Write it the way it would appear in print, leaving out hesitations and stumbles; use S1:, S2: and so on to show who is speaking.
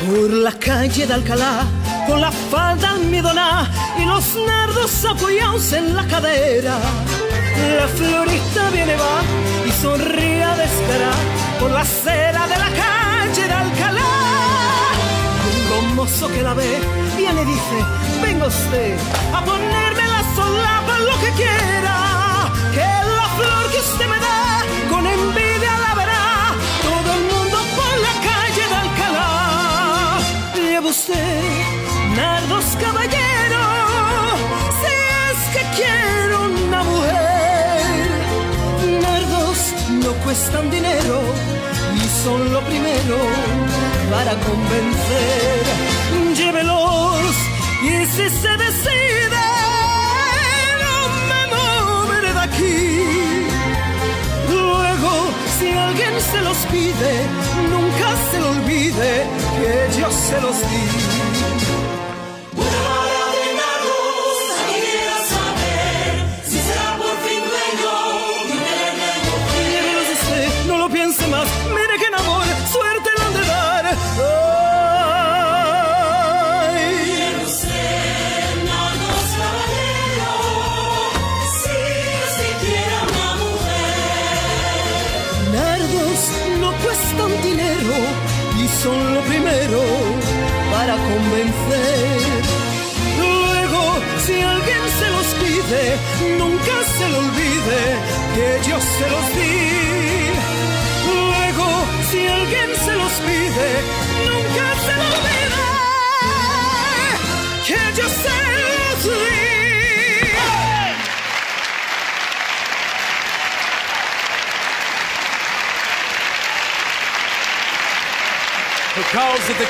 S1: Por la calle de Alcalá, con la falda almidoná y los nardos apoyados en la cadera, la florista viene, va y sonríe a descarar por la acera de la calle de Alcalá. Un mozo que la ve viene y dice: venga usted a ponerme la solapa lo que quiera, que la flor que usted me da con envidia la verá todo el mundo por la calle de Alcalá. Lleva usted nardos, caballero, si es que quiero una mujer. Nardos no cuestan dinero y son lo primero para convencer. Llévelos y si se decide, no me moveré de aquí. Luego, si alguien se los pide, nunca se lo olvide que yo se los di. Piense más, mire que en amor suerte le han de dar. Ay.
S2: Quiero ser nardos, caballero, si es que quiere una mujer.
S1: Nardos no cuestan dinero y son lo primero para convencer. Luego, si alguien se los pide, nunca se lo olvide que yo se los di. Si alguien se los pide, nunca se lo olvide que yo se los di.
S3: Because of the